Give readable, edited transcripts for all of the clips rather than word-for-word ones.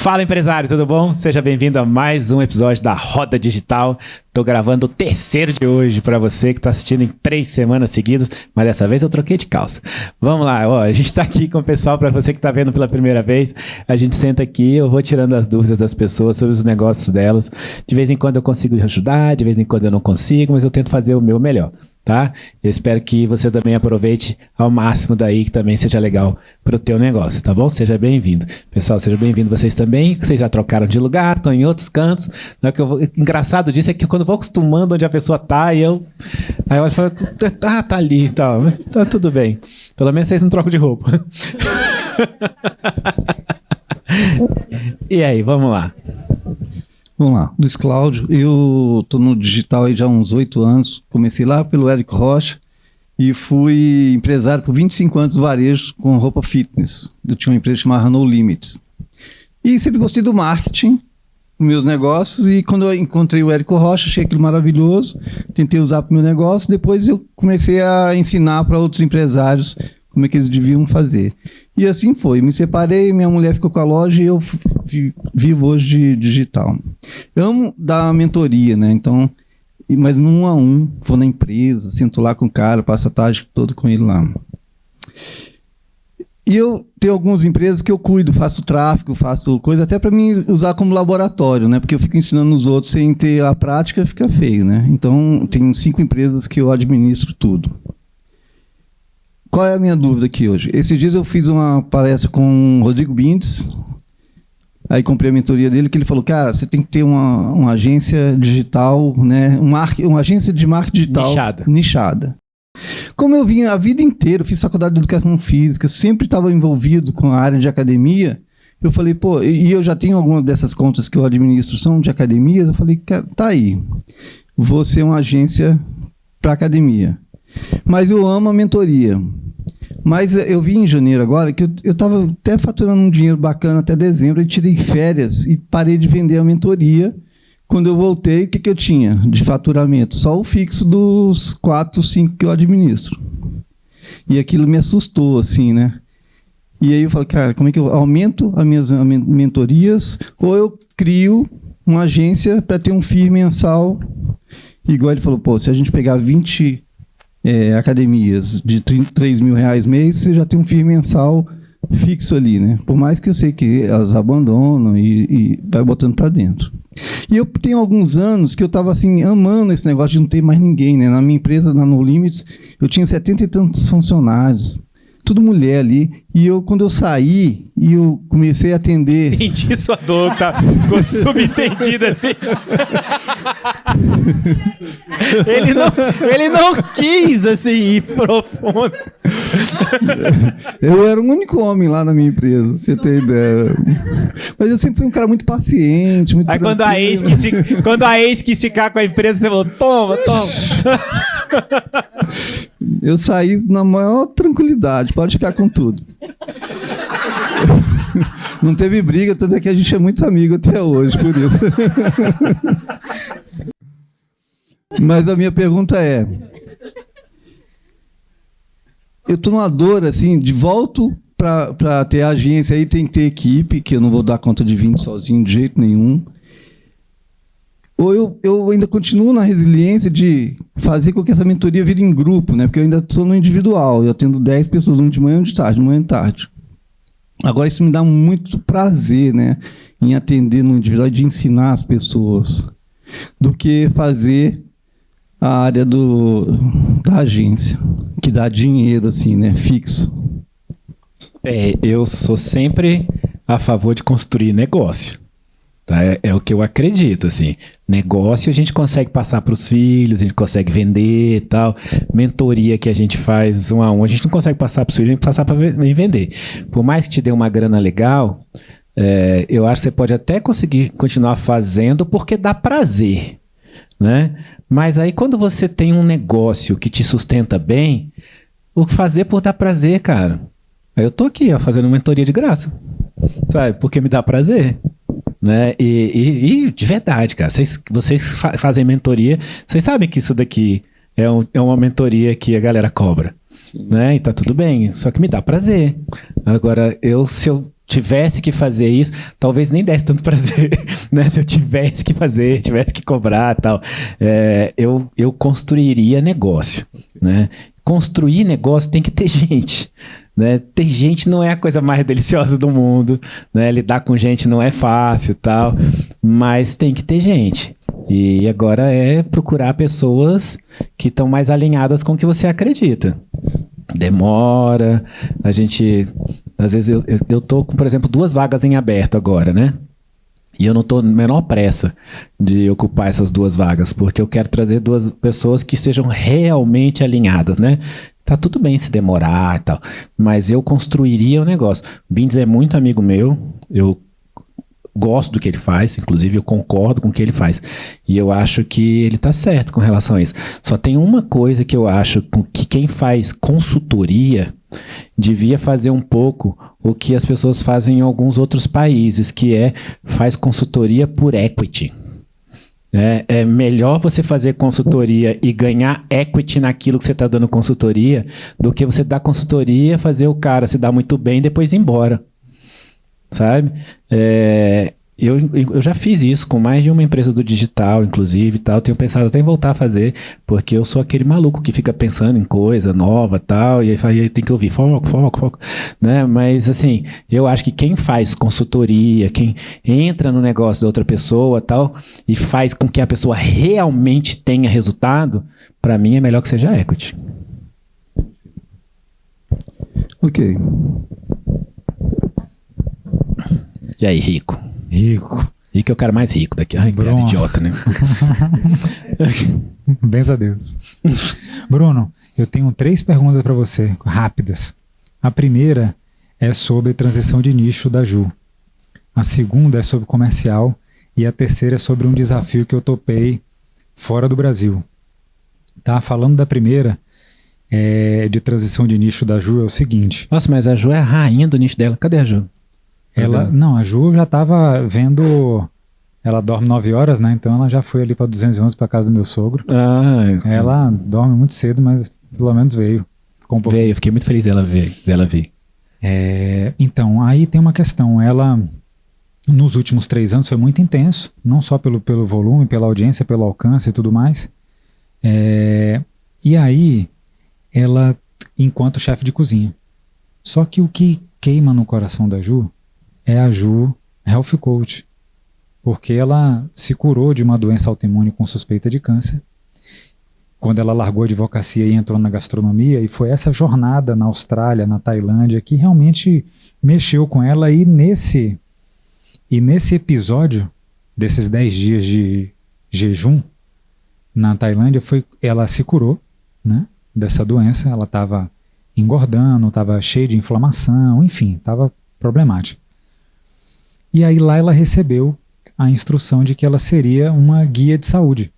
Fala, empresário, tudo bom? Seja bem-vindo a mais um episódio da Roda Digital. Tô gravando o terceiro de hoje para você que tá assistindo em 3 semanas seguidas, mas dessa vez eu troquei de calça. Vamos lá, ó, a gente tá aqui com o pessoal, para você que tá vendo pela primeira vez, a gente senta aqui, eu vou tirando as dúvidas das pessoas sobre os negócios delas. De vez em quando eu consigo ajudar, de vez em quando eu não consigo, mas eu tento fazer o meu melhor. Tá? Eu espero que você também aproveite ao máximo daí, que também seja legal para o teu negócio, tá bom? Seja bem-vindo. Pessoal, seja bem-vindo vocês também, vocês já trocaram de lugar, estão em outros cantos. Engraçado disso é que quando eu vou acostumando onde a pessoa tá, aí eu falo, tá ali e tal, tá tudo bem. Pelo menos vocês não trocam de roupa. E aí, vamos lá. Vamos lá, Luiz Cláudio, eu estou no digital aí já há uns 8 anos, comecei lá pelo Érico Rocha e fui empresário por 25 anos do varejo com roupa fitness. Eu tinha uma empresa chamada No Limits. E sempre gostei do marketing, dos meus negócios, e quando eu encontrei o Érico Rocha, achei aquilo maravilhoso, tentei usar para o meu negócio, depois eu comecei a ensinar para outros empresários como é que eles deviam fazer. E assim foi, me separei, minha mulher ficou com a loja e eu vivo hoje de digital. Eu amo dar mentoria, né? Então, mas no 1 a 1, vou na empresa, sento lá com o cara, passo a tarde toda com ele lá. E eu tenho algumas empresas que eu cuido, faço tráfego, faço coisa até para mim usar como laboratório, né? Porque eu fico ensinando os outros sem ter a prática, fica feio, né? Então, tenho 5 empresas que eu administro tudo. Qual é a minha dúvida aqui hoje? Esses dias eu fiz uma palestra com o Rodrigo Bindes, aí comprei a mentoria dele, que ele falou, cara, você tem que ter uma agência digital, né? Uma agência de marketing digital nichada. Como eu vim a vida inteira, fiz faculdade de educação física, sempre estava envolvido com a área de academia, eu falei, pô, e eu já tenho algumas dessas contas que eu administro são de academias, eu falei, tá aí, vou ser uma agência para academia. Mas eu amo a mentoria. Mas eu vi em janeiro agora que eu estava até faturando um dinheiro bacana até dezembro e tirei férias e parei de vender a mentoria. Quando eu voltei, o que eu tinha de faturamento? Só o fixo dos 4, 5 que eu administro. E aquilo me assustou, assim, né? E aí eu falei, cara, como é que eu aumento as minhas mentorias ou eu crio uma agência para ter um FII mensal? Igual ele falou, pô, se a gente pegar 20... academias de R$3 mil mês, você já tem um FII mensal fixo ali, né? Por mais que eu sei que elas abandonam e vai botando para dentro. E eu tenho alguns anos que eu estava assim, amando esse negócio de não ter mais ninguém, né? Na minha empresa, na No Limits, eu tinha 70 e tantos funcionários, tudo mulher ali, e quando eu saí e eu comecei a atender... Entendi sua dor, tá? Ficou subentendida assim. Ele não quis, assim, ir profundo. Eu era o único homem lá na minha empresa, você tem ideia. Mas eu sempre fui um cara muito paciente, muito tranquilo. Aí quando a ex quis ficar com a empresa, você falou, toma. Eu saí na maior tranquilidade, pode ficar com tudo. Não teve briga, tanto é que a gente é muito amigo até hoje, por isso. Mas a minha pergunta é... Eu estou numa dor, assim, de volto para ter agência, aí tem que ter equipe, que eu não vou dar conta de 20 sozinho de jeito nenhum. Ou eu ainda continuo na resiliência de fazer com que essa mentoria vire em grupo, né? Porque eu ainda estou no individual, eu atendo 10 pessoas, um de manhã e um de tarde, de manhã e tarde. Agora isso me dá muito prazer, né? Em atender no individual, de ensinar as pessoas, do que fazer a área da agência, que dá dinheiro, assim, né? Fixo. Eu sou sempre a favor de construir negócio. Tá? É o que eu acredito, assim. Negócio a gente consegue passar para os filhos, a gente consegue vender e tal. Mentoria que a gente faz 1 a 1, a gente não consegue passar para os filhos, a gente passar para vender. Por mais que te dê uma grana legal, eu acho que você pode até conseguir continuar fazendo porque dá prazer, né? Mas aí quando você tem um negócio que te sustenta bem, o fazer por dar prazer, cara. Aí eu tô aqui, ó, fazendo mentoria de graça, sabe? Porque me dá prazer. Né? E de verdade, cara, vocês fazem mentoria, vocês sabem que isso daqui é uma mentoria que a galera cobra, né? E tá tudo bem, só que me dá prazer. Agora, se eu tivesse que fazer isso, talvez nem desse tanto prazer, né? Se eu tivesse que fazer, tivesse que cobrar e tal. Eu construiria negócio, né? Construir negócio tem que ter gente, né? Ter gente não é a coisa mais deliciosa do mundo, né? Lidar com gente não é fácil e tal, mas tem que ter gente. E agora é procurar pessoas que estão mais alinhadas com o que você acredita. Demora, a gente... Às vezes eu tô com, por exemplo, 2 vagas em aberto agora, né? E eu não tô na menor pressa de ocupar essas 2 vagas, porque eu quero trazer 2 pessoas que sejam realmente alinhadas, né? Tá tudo bem se demorar e tal, mas eu construiria o negócio. O Bindes é muito amigo meu, eu gosto do que ele faz, inclusive eu concordo com o que ele faz. E eu acho que ele tá certo com relação a isso. Só tem uma coisa que eu acho que quem faz consultoria devia fazer um pouco o que as pessoas fazem em alguns outros países, que faz consultoria por equity. É melhor você fazer consultoria e ganhar equity naquilo que você está dando consultoria do que você dar consultoria, fazer o cara se dar muito bem e depois ir embora. Sabe? Eu já fiz isso com mais de uma empresa do digital, inclusive, e tal. Tenho pensado até em voltar a fazer, porque eu sou aquele maluco que fica pensando em coisa nova, tal, e aí tem que ouvir foco, né? Mas, assim, eu acho que quem faz consultoria, quem entra no negócio da outra pessoa, tal, e faz com que a pessoa realmente tenha resultado, para mim é melhor que seja equity. Ok. E aí, Rico? Rico é o cara mais rico daqui. Ai, piada idiota, né? Benza a Deus. Bruno, eu tenho 3 perguntas para você, rápidas. A primeira é sobre transição de nicho da Ju. A segunda é sobre comercial. E a terceira é sobre um desafio que eu topei fora do Brasil. Tá? Falando da primeira, de transição de nicho da Ju, é o seguinte. Nossa, mas a Ju é a rainha do nicho dela. Cadê a Ju? Não, a Ju já estava vendo... Ela dorme 9 horas, né? Então ela já foi ali para 211 para casa do meu sogro. Ela dorme muito cedo, mas pelo menos veio. Veio, fiquei muito feliz dela vir. Então, aí tem uma questão. Ela, nos últimos 3 anos, foi muito intenso. Não só pelo volume, pela audiência, pelo alcance e tudo mais. E aí, ela, enquanto chefe de cozinha. Só que o que queima no coração da Ju é a Ju Health Coach. Porque ela se curou de uma doença autoimune com suspeita de câncer. Quando ela largou a advocacia e entrou na gastronomia, e foi essa jornada na Austrália, na Tailândia, que realmente mexeu com ela. E nesse episódio, desses 10 dias de jejum na Tailândia, ela se curou, né, dessa doença. Ela estava engordando, estava cheia de inflamação, enfim, estava problemática. E aí lá ela recebeu a instrução de que ela seria uma guia de saúde.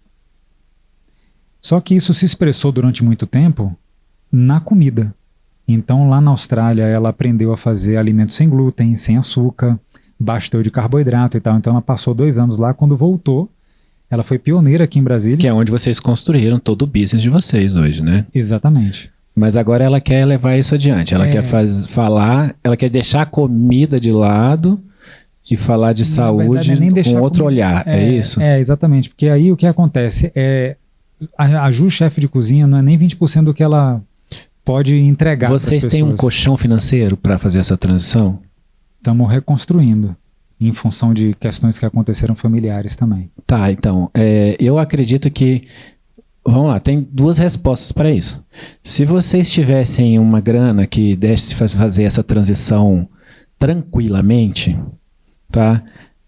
Só que isso se expressou durante muito tempo na comida. Então lá na Austrália ela aprendeu a fazer alimentos sem glúten, sem açúcar, baixo teor de carboidrato e tal. Então ela passou 2 anos lá. Quando voltou, ela foi pioneira aqui em Brasília. Que é onde vocês construíram todo o business de vocês hoje, né? Exatamente. Mas agora ela quer levar isso adiante. Ela quer ela quer deixar a comida de lado e falar de saúde com outro olhar. É isso? Exatamente. Porque aí o que acontece a Ju, chefe de cozinha, não é nem 20% do que ela pode entregar para as pessoas. Vocês têm um colchão financeiro para fazer essa transição? Estamos reconstruindo, em função de questões que aconteceram familiares também. Tá, então, eu acredito que... Vamos lá, tem 2 respostas para isso. Se vocês tivessem uma grana que desse fazer essa transição tranquilamente, tá?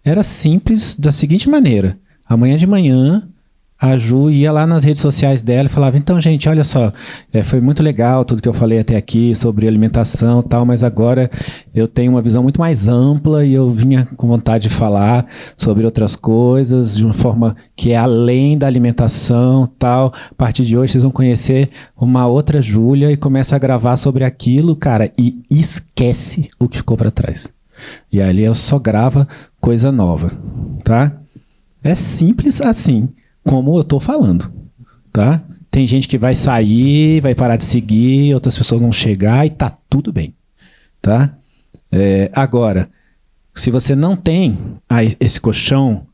Era simples da seguinte maneira. Amanhã de manhã, a Ju ia lá nas redes sociais dela e falava: então, gente, olha só, foi muito legal tudo que eu falei até aqui sobre alimentação e tal, mas agora eu tenho uma visão muito mais ampla e eu vinha com vontade de falar sobre outras coisas de uma forma que é além da alimentação e tal. A partir de hoje vocês vão conhecer uma outra Júlia, e começa a gravar sobre aquilo, cara, e esquece o que ficou para trás. E ali ela só grava coisa nova, tá? É simples assim, como eu tô falando, tá? Tem gente que vai sair, vai parar de seguir, outras pessoas vão chegar e tá tudo bem, tá? Agora, se você não tem esse colchão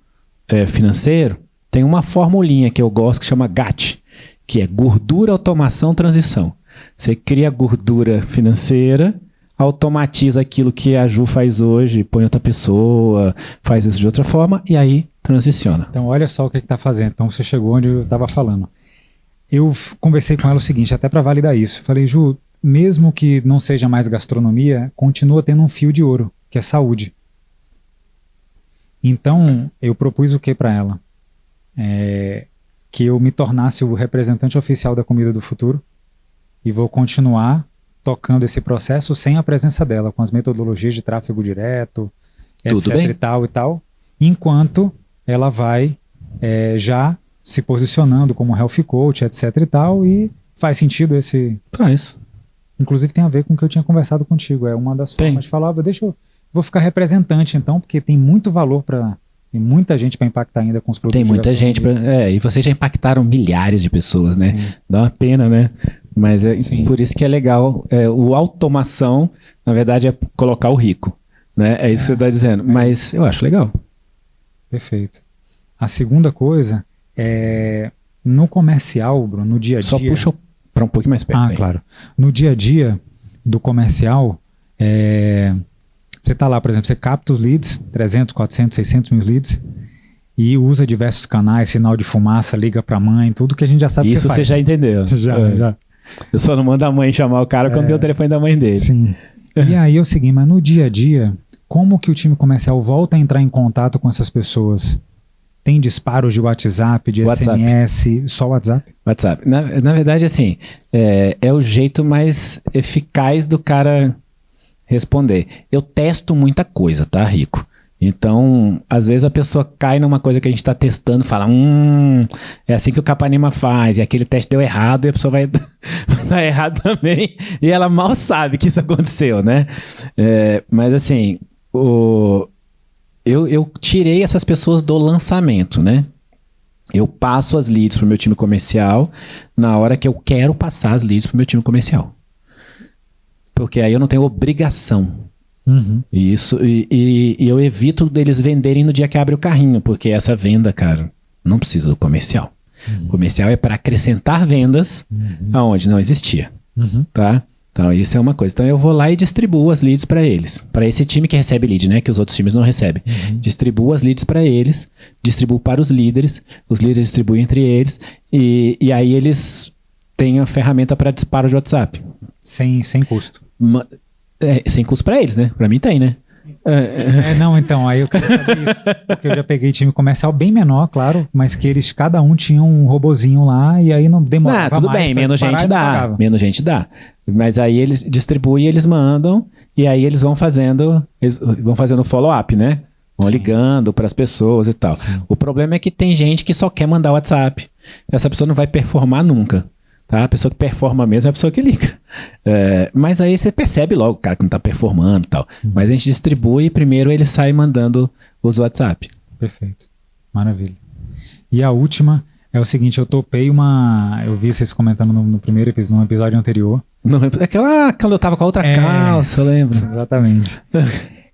financeiro, tem uma formulinha que eu gosto que chama GAT, que é gordura, automação, transição. Você cria gordura financeira, automatiza aquilo que a Ju faz hoje, põe outra pessoa, faz isso de outra forma e aí transiciona. Então olha só o que está fazendo. Então você chegou onde eu estava falando. Eu conversei com ela o seguinte, até para validar isso. Falei, Ju, mesmo que não seja mais gastronomia, continua tendo um fio de ouro, que é saúde. Então eu propus o que para ela? Que eu me tornasse o representante oficial da Comida do Futuro e vou continuar tocando esse processo sem a presença dela, com as metodologias de tráfego direto, Tudo etc. bem. e tal, enquanto ela vai já se posicionando como health coach, etc. e tal, e faz sentido esse... Faz. Inclusive tem a ver com o que eu tinha conversado contigo, é uma das formas de falar, vou ficar representante então, porque tem muito valor para... Tem muita gente para impactar ainda com os produtos. Tem muita gente e vocês já impactaram milhares de pessoas, né? Sim. Dá uma pena, né? Mas Sim. por isso que é legal. O automação, na verdade, é colocar o rico, né? É isso que você está dizendo. Mas eu acho legal. Perfeito. A segunda coisa é no comercial, Bruno, no dia a dia... Só puxa para um pouquinho mais perto. Aí. Claro. No dia a dia do comercial, você está lá, por exemplo, você capta os leads, 300, 400, 600 mil leads, e usa diversos canais, sinal de fumaça, liga para a mãe, tudo que a gente já sabe isso que faz. Você já entendeu. Já. Eu só não mando a mãe chamar o cara quando tem o telefone da mãe dele. Sim. E aí é o seguinte, mas no dia a dia, como que o time comercial volta a entrar em contato com essas pessoas? Tem disparos de WhatsApp, de SMS, só WhatsApp? WhatsApp. Na verdade, assim, é o jeito mais eficaz do cara responder. Eu testo muita coisa, tá, Rico? Então, às vezes a pessoa cai numa coisa que a gente está testando e fala, é assim que o Capanema faz, e aquele teste deu errado e a pessoa vai dar errado também, e ela mal sabe que isso aconteceu, né? Mas assim, eu tirei essas pessoas do lançamento, né? Eu passo as leads para o meu time comercial na hora que eu quero passar as leads para o meu time comercial. Porque aí eu não tenho obrigação. E eu evito deles venderem no dia que abre o carrinho, porque essa venda, cara, não precisa do comercial. O comercial é para acrescentar vendas aonde não existia. Tá? Então isso é uma coisa. Então eu vou lá e distribuo as leads para eles. Para esse time que recebe lead, né? Que os outros times não recebem. Distribuo as leads para eles, distribuo para os líderes distribuem entre eles, e aí eles têm a ferramenta para disparo de WhatsApp. Sem custo. Sem custo para eles, né? Para mim tem, né? Não, então, aí eu quero saber isso, porque eu já peguei time comercial bem menor, claro, mas que eles, cada um tinha um robozinho lá, e aí não demorava tudo mais bem, pra menos disparar, gente dá. Mas aí eles distribuem, eles mandam, e aí eles vão fazendo follow-up, né? Vão ligando para as pessoas e tal. Sim. O problema é que tem gente que só quer mandar WhatsApp. Essa pessoa não vai performar nunca. Tá? A pessoa que performa mesmo é a pessoa que liga. Mas aí você percebe logo o cara que não está performando e tal. Mas a gente distribui e primeiro ele sai mandando os WhatsApp. Perfeito. Maravilha. E a última é o seguinte, eu topei eu vi vocês comentando no primeiro episódio, no episódio anterior. Quando eu tava com a outra calça, eu lembro. Exatamente.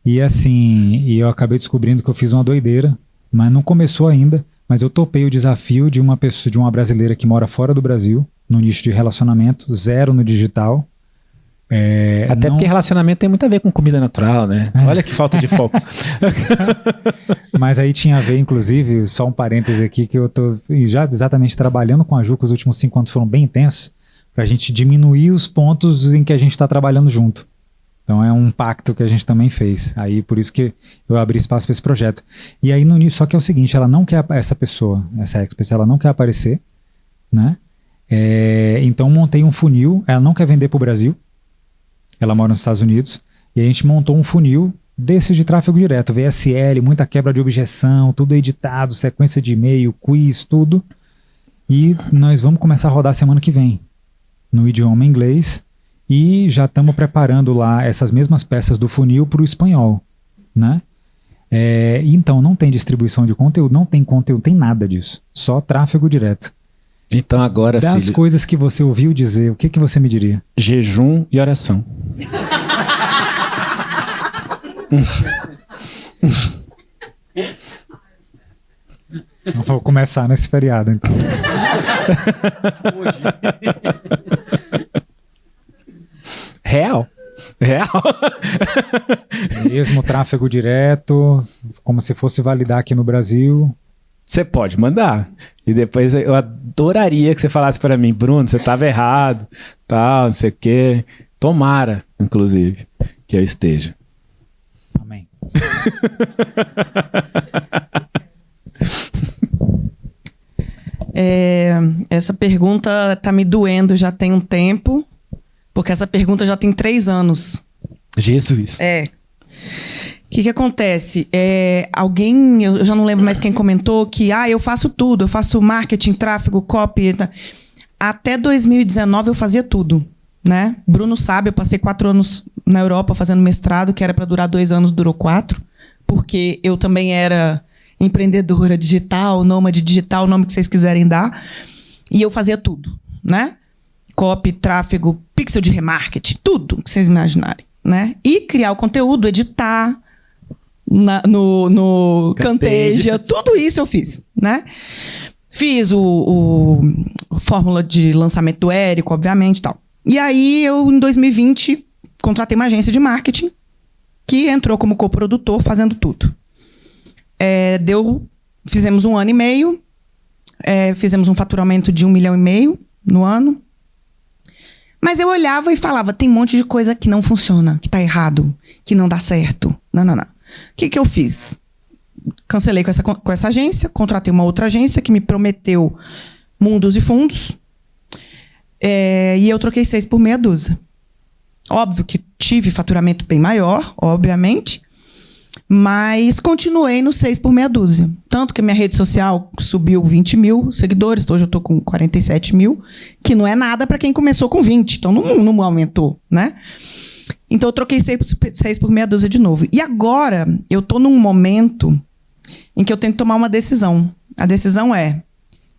E assim, eu acabei descobrindo que eu fiz uma doideira, mas não começou ainda, mas eu topei o desafio de uma pessoa, de uma brasileira que mora fora do Brasil, no nicho de relacionamento, 0 no digital. Porque relacionamento tem muito a ver com comida natural, né? Olha que falta de foco. Mas aí tinha a ver, inclusive, só um parêntese aqui, que eu tô já exatamente trabalhando com a Ju, que os últimos 5 anos foram bem intensos, para a gente diminuir os pontos em que a gente está trabalhando junto. Então é um pacto que a gente também fez. Aí por isso que eu abri espaço para esse projeto. E aí só que é o seguinte, ela não quer, essa pessoa, essa expert, ela não quer aparecer, né? Então montei um funil, ela não quer vender para o Brasil, ela mora nos Estados Unidos, e a gente montou um funil desses de tráfego direto, VSL, muita quebra de objeção, tudo editado, sequência de e-mail, quiz, tudo. E nós vamos começar a rodar semana que vem, no idioma inglês, e já estamos preparando lá essas mesmas peças do funil para o espanhol, né? Então não tem distribuição de conteúdo, não tem nada disso, só tráfego direto. Então agora, das filho, coisas que você ouviu dizer, o que você me diria? jejum e oração. Eu vou começar nesse feriado, então. Real. Mesmo tráfego direto, como se fosse validar aqui no Brasil. Você pode mandar. E depois eu adoraria que você falasse para mim, Bruno, você estava errado, tal, não sei o quê. Tomara, inclusive, que eu esteja. Amém. Essa pergunta tá me doendo já tem um tempo, porque essa pergunta já tem 3 anos. Jesus. O que acontece? Alguém, eu já não lembro mais quem comentou, que eu faço tudo, eu faço marketing, tráfego, copy. Até 2019 eu fazia tudo, né? Bruno sabe, eu passei 4 anos na Europa fazendo mestrado, que era para durar 2 anos, durou 4, porque eu também era empreendedora digital, nômade digital, o nome que vocês quiserem dar, e eu fazia tudo, né? Copy, tráfego, pixel de remarketing, tudo que vocês imaginarem, né? E criar o conteúdo, editar no Camtasia, tudo isso eu fiz, né? Fiz o fórmula de lançamento do Érico, obviamente, e tal. E aí eu, em 2020, contratei uma agência de marketing que entrou como coprodutor fazendo tudo. Fizemos 1 ano e meio, fizemos um faturamento de 1,5 milhão no ano. Mas eu olhava e falava, tem um monte de coisa que não funciona, que tá errado, que não dá certo. Não. O que eu fiz? Cancelei com essa agência, contratei uma outra agência que me prometeu mundos e fundos. E eu troquei 6 por meia dúzia. Óbvio que tive faturamento bem maior, obviamente, mas continuei no 6 por meia dúzia. Tanto que a minha rede social subiu 20 mil seguidores, hoje eu estou com 47 mil, que não é nada para quem começou com 20, então não aumentou, né? Então eu troquei 6 por meia dúzia de novo. E agora eu estou num momento em que eu tenho que tomar uma decisão. A decisão é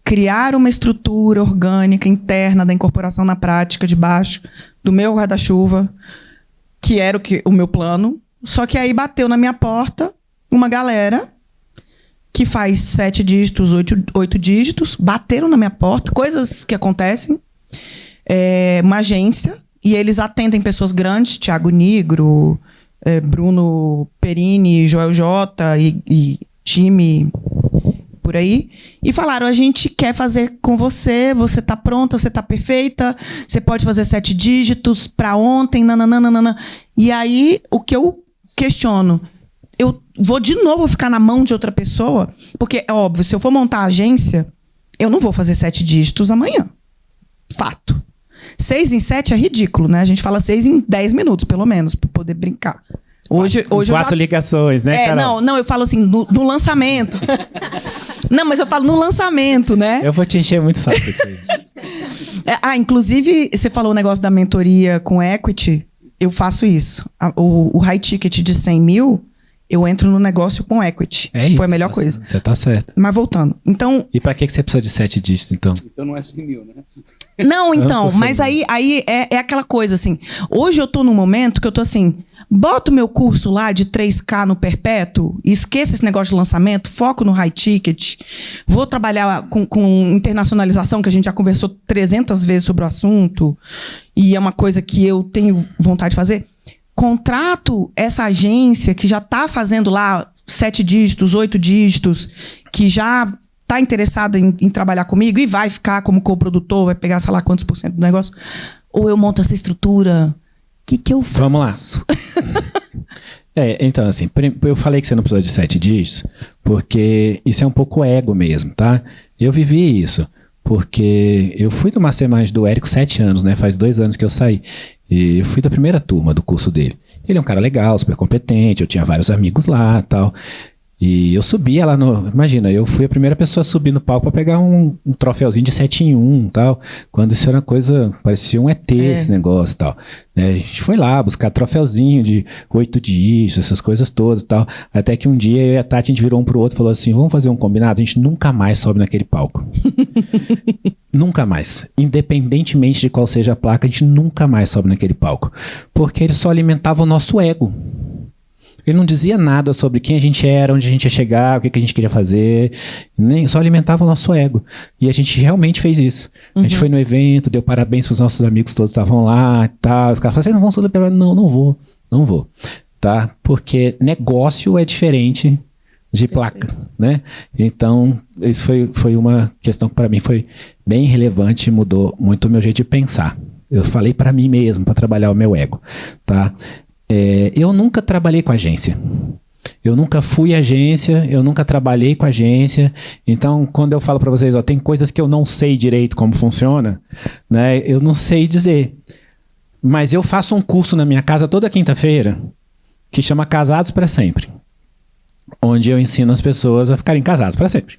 criar uma estrutura orgânica interna da incorporação na prática debaixo do meu guarda-chuva, que era o meu plano. Só que aí bateu na minha porta uma galera que faz 7 dígitos, 8 dígitos, bateram na minha porta, coisas que acontecem, uma agência, e eles atendem pessoas grandes, Thiago Nigro, Bruno Perini, Joel J e time por aí, e falaram, a gente quer fazer com você tá pronta, você tá perfeita, você pode fazer 7 dígitos para ontem, nananana. E aí, o que eu questiono, eu vou de novo ficar na mão de outra pessoa, porque é óbvio, se eu for montar a agência, eu não vou fazer 7 dígitos amanhã. Fato. 6 em 7 é ridículo, né? A gente fala 6 em 10 minutos, pelo menos, para poder brincar. Hoje 4 ligações, né, Carol? Não, eu falo assim, no lançamento. Não, mas eu falo no lançamento, né? Eu vou te encher muito saco isso aí. Inclusive, você falou o negócio da mentoria com equity, eu faço isso. O high ticket de 100 mil, eu entro no negócio com equity. É isso. Foi a melhor coisa. Você tá certo. Mas voltando. Então... E pra que você precisa de 7 dígitos, então? Então não é 100 mil, né? Não, então. Mas aí é aquela coisa, assim. Hoje eu tô num momento que eu tô assim... Bota o meu curso lá de 3K no perpétuo, esqueça esse negócio de lançamento, foco no high ticket, vou trabalhar com internacionalização, que a gente já conversou 300 vezes sobre o assunto, e é uma coisa que eu tenho vontade de fazer. Contrato essa agência que já está fazendo lá 7 dígitos, 8 dígitos, que já está interessada em trabalhar comigo e vai ficar como coprodutor, vai pegar sei lá quantos % do negócio, ou eu monto essa estrutura... O que eu faço? Vamos lá. Então, assim, eu falei que você não precisa de 7 dígitos, porque isso é um pouco ego mesmo, tá? Eu vivi isso, porque eu fui do Mastermind do Érico 7 anos, né? Faz 2 anos que eu saí. E eu fui da primeira turma do curso dele. Ele é um cara legal, super competente, eu tinha vários amigos lá e tal. E eu subia lá no... Imagina, eu fui a primeira pessoa a subir no palco para pegar um troféuzinho de 7 em 1 e tal. Quando isso era uma coisa... Parecia um ET esse negócio e tal. A gente foi lá buscar troféuzinho de 8 dígitos, essas coisas todas e tal. Até que um dia eu e a Tati, a gente virou um pro outro e falou assim, vamos fazer um combinado? A gente nunca mais sobe naquele palco. Nunca mais. Independentemente de qual seja a placa, a gente nunca mais sobe naquele palco. Porque ele só alimentava o nosso ego. Ele não dizia nada sobre quem a gente era, onde a gente ia chegar, o que a gente queria fazer, nem só alimentava o nosso ego. E a gente realmente fez isso. A gente foi no evento, deu parabéns para os nossos amigos, todos estavam lá e tal. Os caras falaram, vocês não vão celebrar? Não vou. Tá? Porque negócio é diferente de placa, né? Então, isso foi uma questão que para mim foi bem relevante, mudou muito o meu jeito de pensar. Eu falei para mim mesmo, para trabalhar o meu ego, tá? Eu nunca trabalhei com agência. Eu nunca fui agência, eu nunca trabalhei com agência. Então, quando eu falo para vocês, ó, tem coisas que eu não sei direito como funciona, né? Eu não sei dizer. Mas eu faço um curso na minha casa toda quinta-feira que chama Casados para Sempre, onde eu ensino as pessoas a ficarem casados para sempre.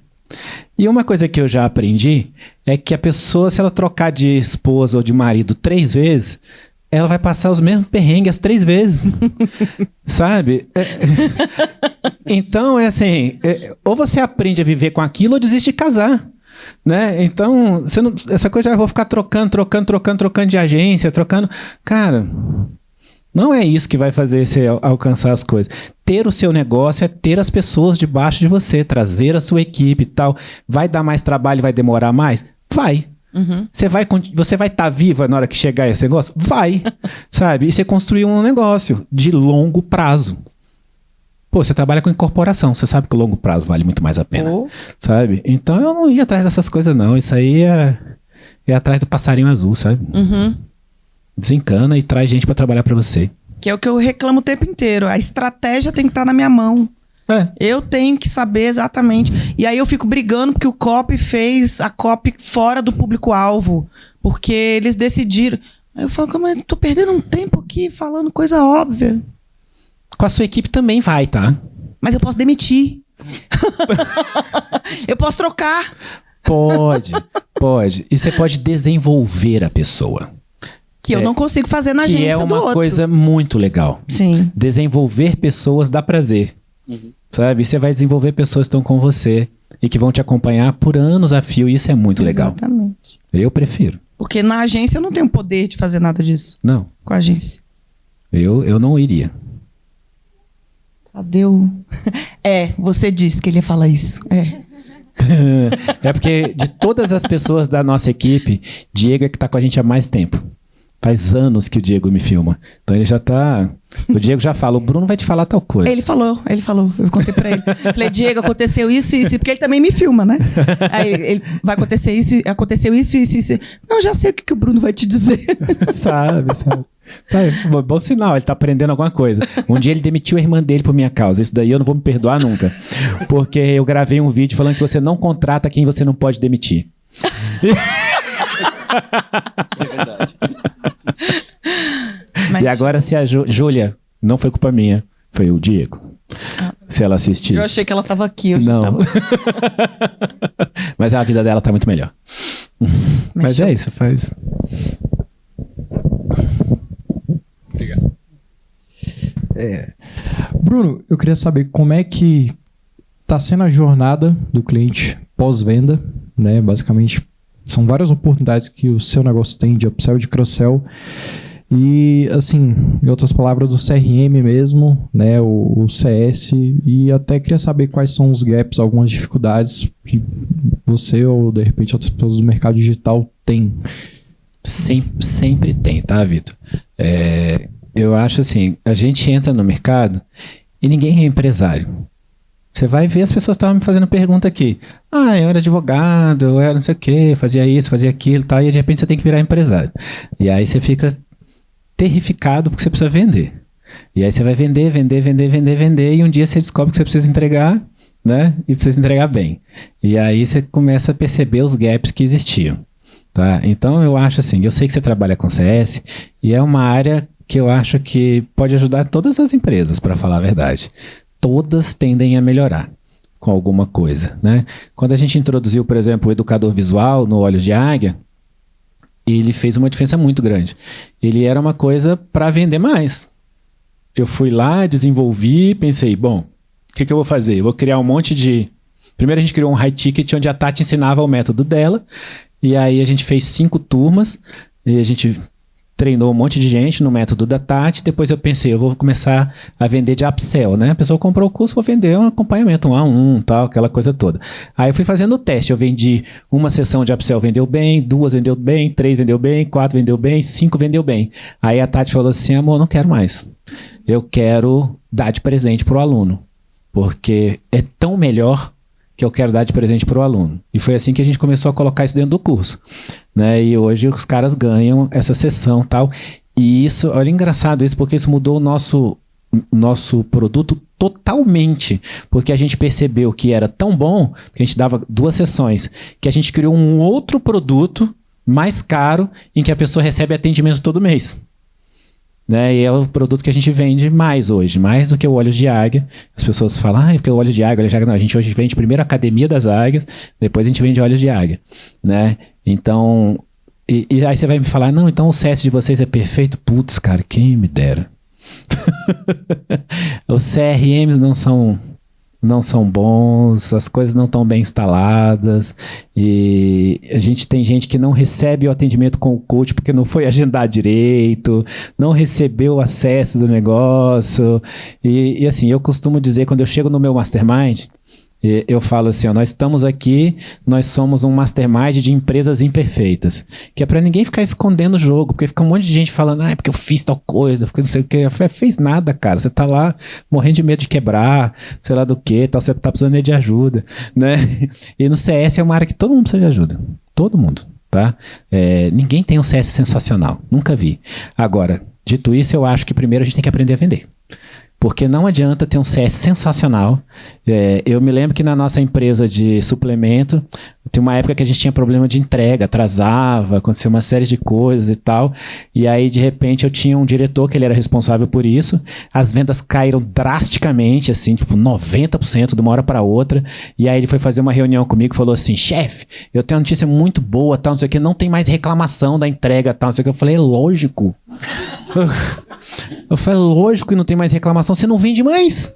E uma coisa que eu já aprendi é que a pessoa, se ela trocar de esposa ou de marido 3 vezes, ela vai passar os mesmos perrengues as 3 vezes. Sabe? Então, é assim, ou você aprende a viver com aquilo ou desiste de casar. Né? Então, você não, essa coisa já vou ficar trocando de agência, trocando. Cara, não é isso que vai fazer você alcançar as coisas. Ter o seu negócio é ter as pessoas debaixo de você, trazer a sua equipe e tal. Vai dar mais trabalho, vai demorar mais? Vai. Você vai estar viva na hora que chegar esse negócio? Vai. Sabe? E você construir um negócio de longo prazo. Pô, você trabalha com incorporação, você sabe que o longo prazo vale muito mais a pena. Sabe? Então eu não ia atrás dessas coisas não. Isso aí é atrás do passarinho azul, sabe? Desencana e traz gente pra trabalhar pra você. Que é o que eu reclamo o tempo inteiro. A estratégia tem que estar na minha mão. Eu tenho que saber exatamente. E aí eu fico brigando porque o copy fez a copy fora do público-alvo. Porque eles decidiram. Aí eu falo, mas tô perdendo um tempo aqui falando coisa óbvia. Com a sua equipe também vai, tá? Mas eu posso demitir. Eu posso trocar. Pode. E você pode desenvolver a pessoa. Que eu não consigo fazer na agência do outro. Que é uma coisa muito legal. Sim. Desenvolver pessoas dá prazer. Sabe? Você vai desenvolver pessoas que estão com você e que vão te acompanhar por anos a fio. E isso é muito legal. Exatamente. Eu prefiro. Porque na agência eu não tenho poder de fazer nada disso. Não. Com a agência. Eu não iria. Tadeu. Você disse que ele ia falar isso. É porque de todas as pessoas da nossa equipe, Diego é que tá com a gente há mais tempo. Faz anos que o Diego me filma. Então ele já tá... O Diego já fala, o Bruno vai te falar tal coisa. Ele falou. Eu contei pra ele. Falei, Diego, aconteceu isso, porque ele também me filma, né? Aí ele vai acontecer isso, aconteceu isso. Não, já sei o que o Bruno vai te dizer. Sabe. Tá, bom sinal, ele tá aprendendo alguma coisa. Um dia ele demitiu a irmã dele por minha causa. Isso daí eu não vou me perdoar nunca. Porque eu gravei um vídeo falando que você não contrata quem você não pode demitir. É verdade. E agora se a Júlia, não foi culpa minha, foi o Diego. Se ela assistir. Eu achei que ela tava aqui. Não. Mas a vida dela tá muito melhor. Mas é isso, faz... Obrigado. Bruno, eu queria saber como é que tá sendo a jornada do cliente pós-venda, né? Basicamente, são várias oportunidades que o seu negócio tem de upsell e de cross-sell. E, assim, em outras palavras, o CRM mesmo, né? O CS. E até queria saber quais são os gaps, algumas dificuldades que você ou, de repente, outras pessoas do mercado digital têm. Sempre tem, tá, Vitor? Eu acho assim, a gente entra no mercado e ninguém é empresário. Você vai ver, as pessoas estavam me fazendo pergunta aqui. Eu era advogado, eu era não sei o quê, fazia isso, fazia aquilo, tal, e de repente você tem que virar empresário. E aí você fica terrificado porque você precisa vender. E aí você vai vender, e um dia você descobre que você precisa entregar, né? E precisa entregar bem. E aí você começa a perceber os gaps que existiam. Tá? Então eu acho assim, eu sei que você trabalha com CS e é uma área que eu acho que pode ajudar todas as empresas, para falar a verdade. Todas tendem a melhorar com alguma coisa, né? Quando a gente introduziu, por exemplo, o educador visual no Olhos de Águia, ele fez uma diferença muito grande. Ele era uma coisa para vender mais. Eu fui lá, desenvolvi, pensei, bom, o que eu vou fazer? Eu vou criar um monte de... Primeiro a gente criou um high ticket onde a Tati ensinava o método dela, e aí a gente fez 5 turmas, e a gente treinou um monte de gente no método da Tati, depois eu pensei, eu vou começar a vender de upsell, né? A pessoa comprou o curso, vou vender um acompanhamento, 1 a 1, tal, aquela coisa toda. Aí eu fui fazendo o teste, eu vendi uma sessão de upsell, vendeu bem, 2 vendeu bem, 3 vendeu bem, 4 vendeu bem, 5 vendeu bem. Aí a Tati falou assim, amor, não quero mais. Eu quero dar de presente pro aluno, porque é tão melhor que eu quero dar de presente para o aluno. E foi assim que a gente começou a colocar isso dentro do curso, né? E hoje os caras ganham essa sessão e tal. E isso, olha, engraçado isso, porque isso mudou o nosso produto totalmente, porque a gente percebeu que era tão bom, que a gente dava 2 sessões, que a gente criou um outro produto mais caro, em que a pessoa recebe atendimento todo mês. Né? E é o produto que a gente vende mais hoje, mais do que o óleo de águia. As pessoas falam, porque o óleo de águia, não, a gente hoje vende primeiro a Academia das Águias, depois a gente vende óleo de águia, né? Então, e aí você vai me falar, não, então o CS de vocês é perfeito? Putz, cara, quem me dera. Os CRMs não são bons, as coisas não estão bem instaladas, e a gente tem gente que não recebe o atendimento com o coach porque não foi agendar direito, não recebeu o acesso do negócio, e assim, eu costumo dizer, quando eu chego no meu mastermind, eu falo assim, ó, nós estamos aqui, nós somos um mastermind de empresas imperfeitas, que é para ninguém ficar escondendo o jogo, porque fica um monte de gente falando, porque eu fiz tal coisa, porque não sei o que, fez nada, cara, você tá lá morrendo de medo de quebrar, sei lá do que, tal, você tá precisando de ajuda, né? E no CS é uma área que todo mundo precisa de ajuda, todo mundo, tá? Ninguém tem um CS sensacional, nunca vi. Agora, dito isso, eu acho que primeiro a gente tem que aprender a vender. Porque não adianta ter um CS sensacional. Eu me lembro que na nossa empresa de suplemento, tem uma época que a gente tinha problema de entrega, atrasava, acontecia uma série de coisas e tal. E aí, de repente, eu tinha um diretor que ele era responsável por isso. As vendas caíram drasticamente, assim, tipo 90% de uma hora para outra. E aí ele foi fazer uma reunião comigo e falou assim, chefe, eu tenho uma notícia muito boa, tal, não sei o que, não tem mais reclamação da entrega, tal, não sei o que. Eu falei, lógico. Eu falei, lógico que não tem mais reclamação, você não vende mais.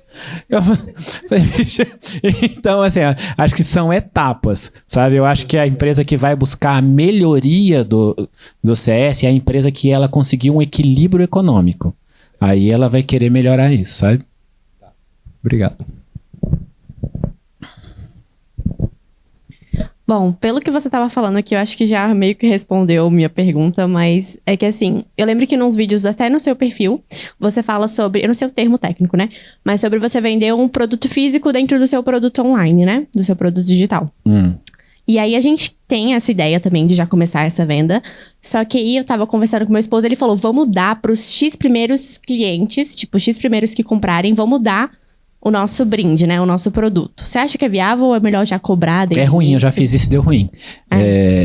Então, assim, acho que são etapas, sabe? Eu acho que a empresa que vai buscar a melhoria do CS é a empresa que ela conseguiu um equilíbrio econômico. Aí ela vai querer melhorar isso, sabe? Obrigado. Bom, pelo que você estava falando aqui, eu acho que já meio que respondeu minha pergunta, mas é que assim, eu lembro que nos vídeos, até no seu perfil, você fala sobre, eu não sei o termo técnico, né? Mas sobre você vender um produto físico dentro do seu produto online, né? Do seu produto digital. E aí a gente tem essa ideia também de já começar essa venda, só que aí eu tava conversando com meu esposo, ele falou, vamos dar pros X primeiros clientes, tipo, X primeiros que comprarem, vamos dar o nosso brinde, né? O nosso produto. Você acha que é viável ou é melhor já cobrar? É ruim, eu já fiz isso e deu ruim.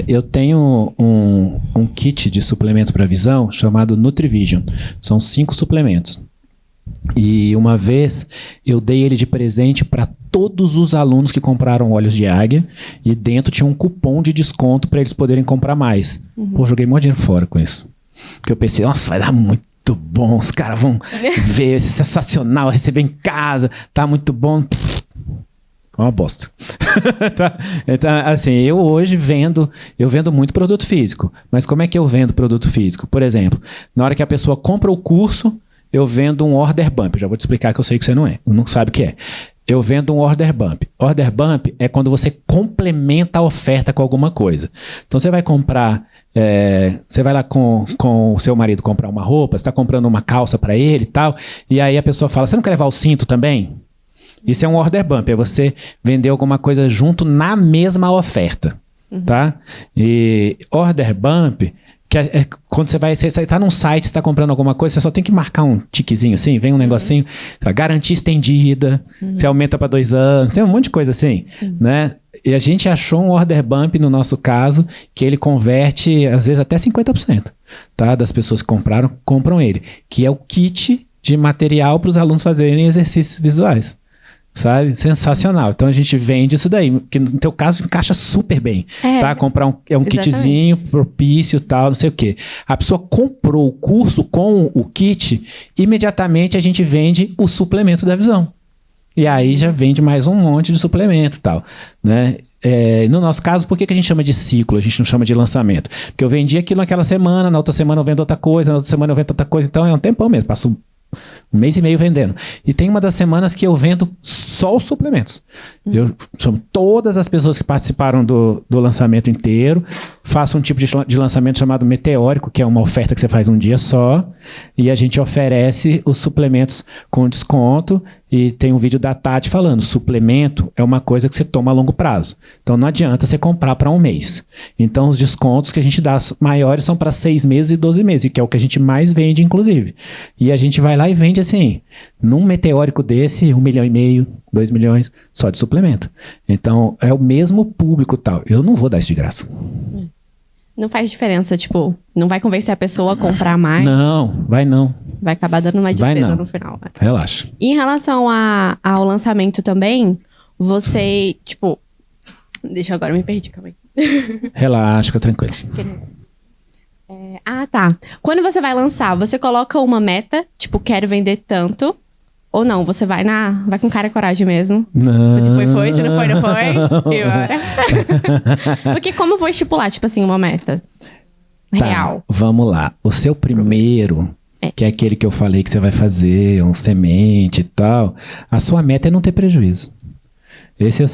Eu tenho um kit de suplementos para visão chamado NutriVision. São 5 suplementos. E uma vez eu dei ele de presente para todos os alunos que compraram óleos de águia e dentro tinha um cupom de desconto para eles poderem comprar mais. Pô, joguei um monte de dinheiro fora com isso. Porque eu pensei, nossa, vai dar muito bom, os caras vão ver, esse sensacional, receber em casa, tá muito bom. Uma bosta. Tá? Então, assim, eu hoje vendo muito produto físico, mas como é que eu vendo produto físico? Por exemplo, na hora que a pessoa compra o curso, eu vendo um order bump, já vou te explicar que eu sei que você não sabe o que é. Eu vendo um order bump. Order bump é quando você complementa a oferta com alguma coisa. Então você vai comprar, você vai lá com o seu marido comprar uma roupa, você está comprando uma calça para ele e tal, e aí a pessoa fala, você não quer levar o cinto também? Isso é um order bump, é você vender alguma coisa junto na mesma oferta, tá? E order bump, que é quando você está num site, está comprando alguma coisa, você só tem que marcar um tiquezinho assim, vem um negocinho, garantia estendida, você aumenta para 2 anos, tem um monte de coisa assim, né? E a gente achou um order bump, no nosso caso, que ele converte, às vezes, até 50%, tá? Das pessoas que compram ele, que é o kit de material para os alunos fazerem exercícios visuais. Sabe? Sensacional. Então a gente vende isso daí, que no teu caso encaixa super bem, tá? Comprar um kitzinho propício, tal, não sei o quê. A pessoa comprou o curso com o kit, imediatamente a gente vende o suplemento da visão. E aí já vende mais um monte de suplemento e tal, né? no nosso caso, por que a gente chama de ciclo? A gente não chama de lançamento. Porque eu vendi aquilo naquela semana, na outra semana eu vendo outra coisa, na outra semana eu vendo outra coisa. Então é um tempão mesmo, passo 1 mês e meio vendendo. E tem uma das semanas que eu vendo só os suplementos. Eu chamo todas as pessoas que participaram do lançamento inteiro, faço um tipo de lançamento chamado meteórico, que é uma oferta que você faz um dia só, e a gente oferece os suplementos com desconto. E tem um vídeo da Tati falando, suplemento é uma coisa que você toma a longo prazo. Então não adianta você comprar para 1 mês. Então os descontos que a gente dá maiores são para 6 meses e 12 meses, que é o que a gente mais vende, inclusive. E a gente vai lá e vende assim, num meteórico desse, 1,5 milhão, 2 milhões, só de suplemento. Então é o mesmo público tal. Eu não vou dar isso de graça. Não faz diferença, tipo, não vai convencer a pessoa a comprar mais. Não, vai não. Vai acabar dando uma Vai despesa não. no final. Né? Relaxa. E em relação ao lançamento também, você, tipo... Deixa eu agora me perdi, calma aí. Relaxa, fica tranquilo. Tá. Quando você vai lançar, você coloca uma meta, tipo, quero vender tanto... Ou não, você vai com cara e coragem mesmo. Não. Se foi, se não foi, não foi. E bora. Porque como eu vou estipular, tipo assim, uma meta real? Tá, vamos lá. O seu primeiro, que é aquele que eu falei que você vai fazer, um semente e tal, a sua meta é não ter prejuízo. Essa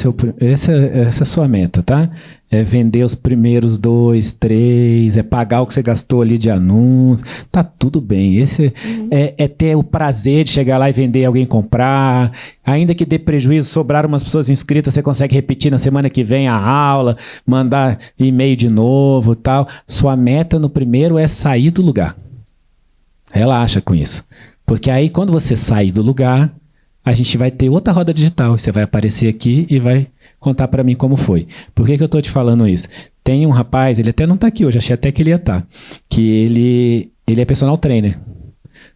é a sua meta, tá? É vender os primeiros 2, 3, é pagar o que você gastou ali de anúncio, tá tudo bem. Esse é ter o prazer de chegar lá e vender e alguém comprar, ainda que dê prejuízo, sobrar umas pessoas inscritas, você consegue repetir na semana que vem a aula, mandar e-mail de novo e tal. Sua meta no primeiro é sair do lugar. Relaxa com isso. Porque aí quando você sair do lugar, a gente vai ter outra roda digital. Você vai aparecer aqui e vai contar pra mim como foi. Por que eu tô te falando isso? Tem um rapaz, ele até não tá aqui hoje, achei até que ele ia estar, que ele é personal trainer,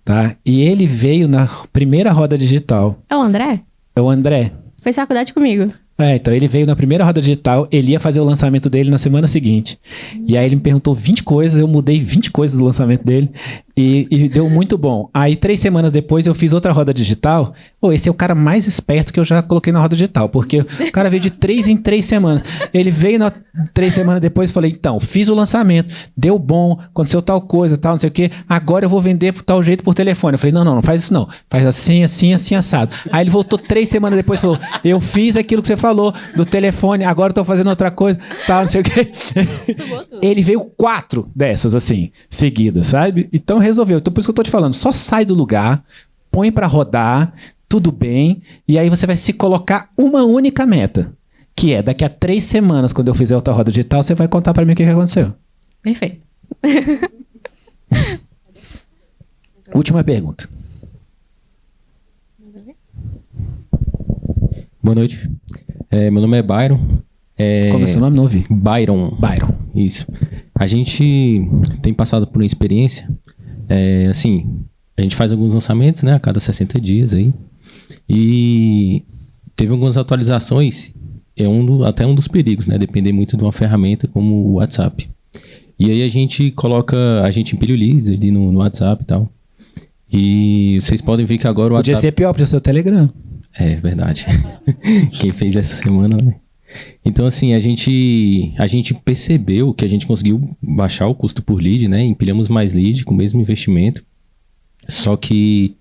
tá? E ele veio na primeira roda digital. É o André? É o André. Fez faculdade comigo. Então ele veio na primeira roda digital, ele ia fazer o lançamento dele na semana seguinte. E aí ele me perguntou 20 coisas, eu mudei 20 coisas do lançamento dele e deu muito bom. Aí 3 semanas depois eu fiz outra roda digital. Esse é o cara mais esperto que eu já coloquei na roda digital, porque o cara veio de 3 em 3 semanas. Ele veio 3 semanas depois e falei, então, fiz o lançamento, deu bom, aconteceu tal coisa, tal, não sei o quê, agora eu vou vender por tal jeito por telefone. Eu falei, não faz isso não, faz assim, assim, assim, assado. Aí ele voltou 3 semanas depois e falou, eu fiz aquilo que você falou do telefone, agora eu tô fazendo outra coisa, tal, não sei o quê. Ele veio 4 dessas, assim, seguidas, sabe? Então resolveu. Então por isso que eu tô te falando, só sai do lugar, põe pra rodar, tudo bem, e aí você vai se colocar uma única meta, que é daqui a 3 semanas, quando eu fizer outra roda digital, você vai contar pra mim o que aconteceu. Perfeito. Última pergunta. Boa noite. Meu nome é Byron. Como é seu nome? Não ouvi. Byron. Isso. A gente tem passado por uma experiência, assim, a gente faz alguns lançamentos, né, a cada 60 dias aí, e teve algumas atualizações, até um dos perigos, né, depender muito de uma ferramenta como o WhatsApp. E aí a gente empilha o leads ali no WhatsApp e tal, e vocês podem ver que agora o WhatsApp... Podia ser pior, podia ser o Telegram. É verdade. Quem fez essa semana, né? Então, assim, a gente percebeu que a gente conseguiu baixar o custo por lead, né? Empilhamos mais lead com o mesmo investimento. Só que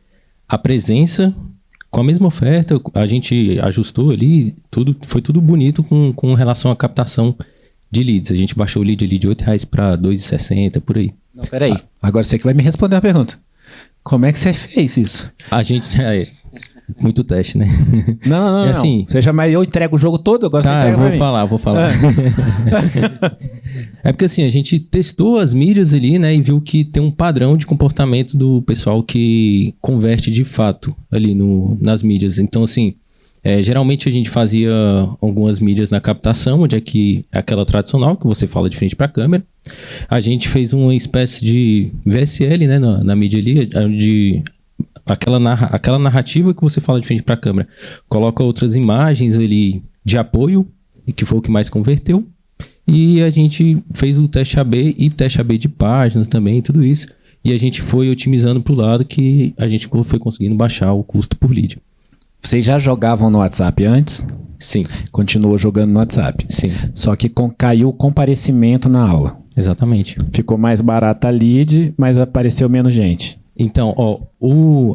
a presença, com a mesma oferta, a gente ajustou ali, foi tudo bonito com relação à captação de leads. A gente baixou o lead ali de R$8 para R$2,60, por aí. Não, peraí. Agora você que vai me responder a pergunta. Como é que você fez isso? A gente... muito teste, né? Não. Assim, você já eu entrego o jogo todo, agora você entrega pra mim. Vou falar. É porque assim, a gente testou as mídias ali, né? E viu que tem um padrão de comportamento do pessoal que converte de fato ali nas mídias. Então, assim, geralmente a gente fazia algumas mídias na captação, onde é que aquela tradicional, que você fala de frente pra câmera. A gente fez uma espécie de VSL, né? Na mídia ali, onde... Aquela narrativa que você fala de frente para a câmera, coloca outras imagens ali de apoio, e que foi o que mais converteu, e a gente fez o teste AB e teste AB de páginas também, tudo isso, e a gente foi otimizando para o lado que a gente foi conseguindo baixar o custo por lead. Vocês já jogavam no WhatsApp antes? Sim, Continuou jogando no WhatsApp. sim, Só que caiu o comparecimento na aula. exatamente. Ficou mais barata a lead, mas apareceu menos gente. Então,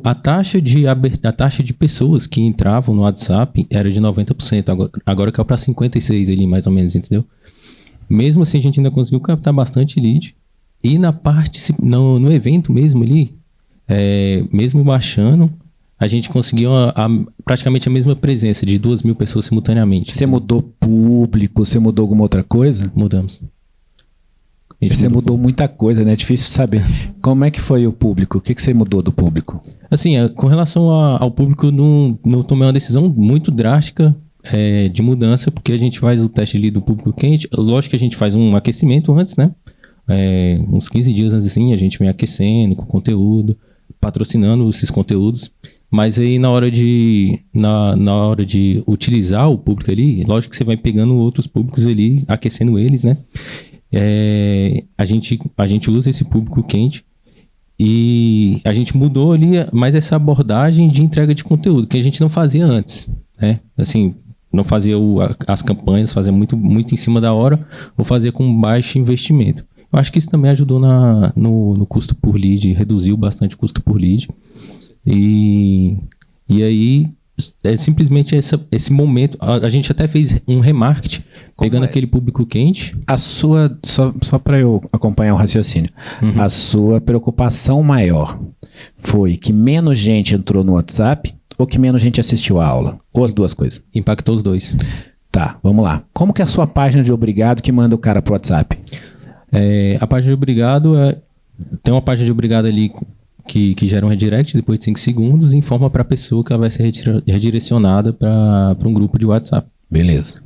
a taxa de pessoas que entravam no WhatsApp era de 90%, agora caiu para 56% ali, mais ou menos, entendeu? Mesmo assim, a gente ainda conseguiu captar bastante lead. E no evento mesmo ali, mesmo baixando, a gente conseguiu praticamente a mesma presença de 2.000 pessoas simultaneamente. Você mudou público? Você mudou alguma outra coisa? Mudamos. A gente Você mudou muita coisa, né? É difícil saber. Como é que foi o público? O que você mudou do público? Assim, com relação ao público, não tomei uma decisão muito drástica de mudança, porque a gente faz o teste ali do público quente. Lógico que a gente faz um aquecimento antes, né? Uns 15 dias antes assim, a gente vem aquecendo com conteúdo, patrocinando esses conteúdos. Mas aí na hora de utilizar o público ali, lógico que você vai pegando outros públicos ali, aquecendo eles, né? A gente usa esse público quente e a gente mudou ali mais essa abordagem de entrega de conteúdo, que a gente não fazia antes, né? Assim, não fazia as campanhas, fazia muito, muito em cima da hora, ou fazia com baixo investimento. Eu acho que isso também ajudou no custo por lead, reduziu bastante o custo por lead. E aí, simplesmente esse momento, a gente até fez um remarketing, pegando aquele público quente. A sua, só para eu acompanhar o raciocínio, a sua preocupação maior foi que menos gente entrou no WhatsApp ou que menos gente assistiu a aula? Ou as duas coisas? Impactou os dois. Tá, vamos lá. Como que é a sua página de obrigado que manda o cara pro WhatsApp? A página de obrigado, tem uma página de obrigado ali que gera um redirect depois de 5 segundos e informa para a pessoa que ela vai ser redirecionada para um grupo de WhatsApp. Beleza.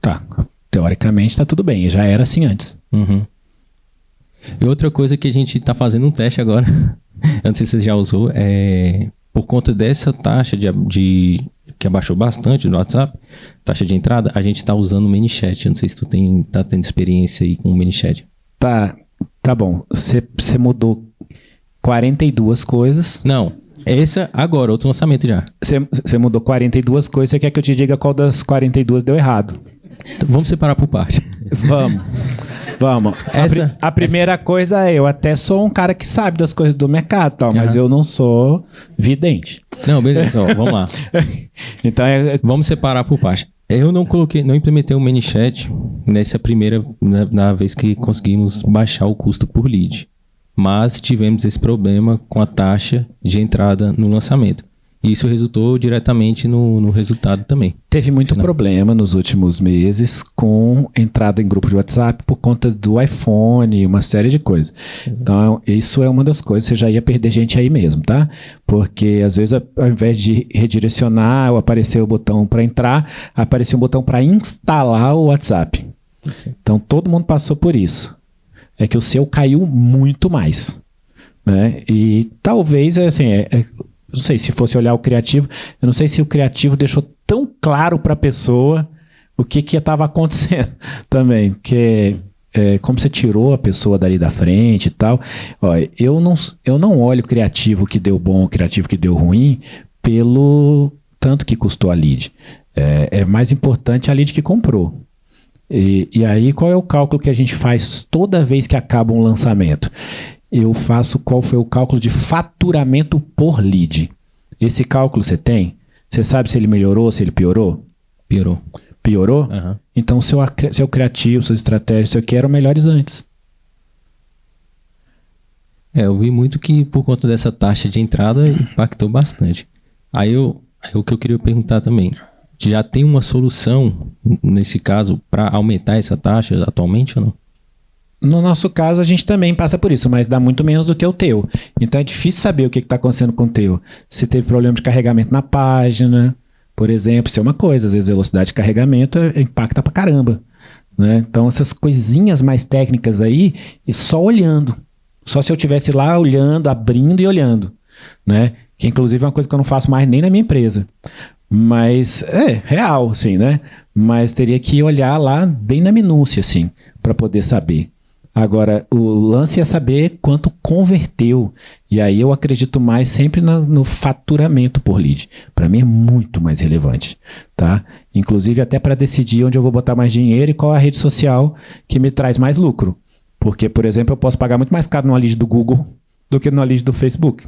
Tá, teoricamente tá tudo bem, já era assim antes. Uhum. E outra coisa que a gente está fazendo um teste agora, eu não sei se você já usou, por conta dessa taxa que abaixou bastante no WhatsApp, taxa de entrada, a gente está usando o ManyChat. Eu não sei se tu tá tendo experiência aí com o ManyChat. Tá bom. Você mudou 42 coisas. Não, essa agora, outro lançamento já. Você mudou 42 coisas, você quer que eu te diga qual das 42 deu errado? Então, vamos separar por parte. Vamos. A primeira coisa eu até sou um cara que sabe das coisas do mercado, tal, mas eu não sou vidente. Não, beleza, vamos lá. Então vamos separar por parte. Eu não implementei o ManyChat nessa primeira na vez que conseguimos baixar o custo por lead. Mas tivemos esse problema com a taxa de entrada no lançamento. Isso resultou diretamente no resultado também. Teve muito problema nos últimos meses com entrada em grupo de WhatsApp por conta do iPhone, uma série de coisas. Então, isso é uma das coisas, você já ia perder gente aí mesmo, tá? Porque, às vezes, ao invés de redirecionar ou aparecer o botão para entrar, apareceu um botão para instalar o WhatsApp. Sim. Então, todo mundo passou por isso. É que o seu caiu muito mais, né? E talvez, assim, não sei se fosse olhar o criativo, eu não sei se o criativo deixou tão claro para a pessoa o que estava acontecendo também, porque como você tirou a pessoa dali da frente e tal, ó, eu não olho o criativo que deu bom, o criativo que deu ruim, pelo tanto que custou a lead. É mais importante a lead que comprou. E aí, qual é o cálculo que a gente faz toda vez que acaba um lançamento? Eu faço qual foi o cálculo de faturamento por lead. Esse cálculo você tem? Você sabe se ele melhorou, se ele piorou? Piorou. Piorou? Uhum. Então, seu criativo, suas estratégias, isso aqui eram melhores antes. Eu vi muito que por conta dessa taxa de entrada impactou bastante. Aí o que eu queria perguntar também, já tem uma solução, nesse caso, para aumentar essa taxa atualmente ou não? No nosso caso, a gente também passa por isso, mas dá muito menos do que o teu. Então é difícil saber o que está acontecendo com o teu. Se teve problema de carregamento na página, por exemplo, isso é uma coisa. Às vezes a velocidade de carregamento impacta pra caramba, né? Então essas coisinhas mais técnicas aí, só olhando. Só se eu estivesse lá olhando, abrindo e olhando, né? Que inclusive é uma coisa que eu não faço mais nem na minha empresa. Mas é real, assim, né? Mas teria que olhar lá bem na minúcia, assim, para poder saber. Agora, o lance é saber quanto converteu. E aí eu acredito mais sempre no faturamento por lead. Para mim é muito mais relevante, tá? Inclusive até para decidir onde eu vou botar mais dinheiro e qual a rede social que me traz mais lucro. Porque, por exemplo, eu posso pagar muito mais caro numa lead do Google do que numa lead do Facebook.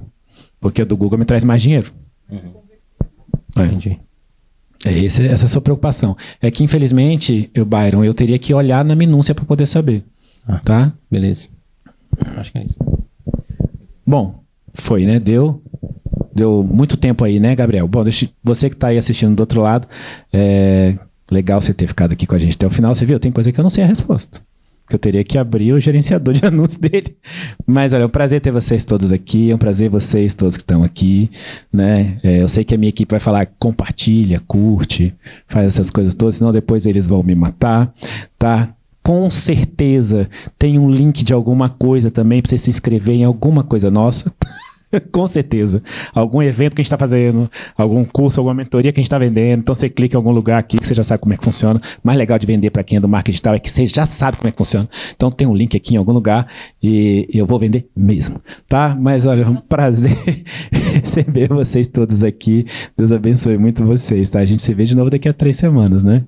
Porque a do Google me traz mais dinheiro. Entendi. Essa é a sua preocupação. É que, infelizmente, Byron, eu teria que olhar na minúcia para poder saber. Tá? Beleza. Acho que é isso. Bom, foi, né? Deu muito tempo aí, né, Gabriel? Bom, você que tá aí assistindo do outro lado, legal você ter ficado aqui com a gente até o final. Você viu? Tem coisa que eu não sei a resposta. Que eu teria que abrir o gerenciador de anúncios dele. Mas, olha, é um prazer ter vocês todos aqui, é um prazer vocês todos que estão aqui, né? Eu sei que a minha equipe vai falar, compartilha, curte, faz essas coisas todas, senão depois eles vão me matar, tá? Com certeza tem um link de alguma coisa também para você se inscrever em alguma coisa nossa. Com certeza. Algum evento que a gente está fazendo, algum curso, alguma mentoria que a gente está vendendo. Então você clica em algum lugar aqui que você já sabe como é que funciona. O mais legal de vender para quem é do marketing digital é que você já sabe como é que funciona. Então tem um link aqui em algum lugar e eu vou vender mesmo, tá? Mas olha, é um prazer receber vocês todos aqui. Deus abençoe muito vocês, tá? A gente se vê de novo daqui a 3 semanas, né?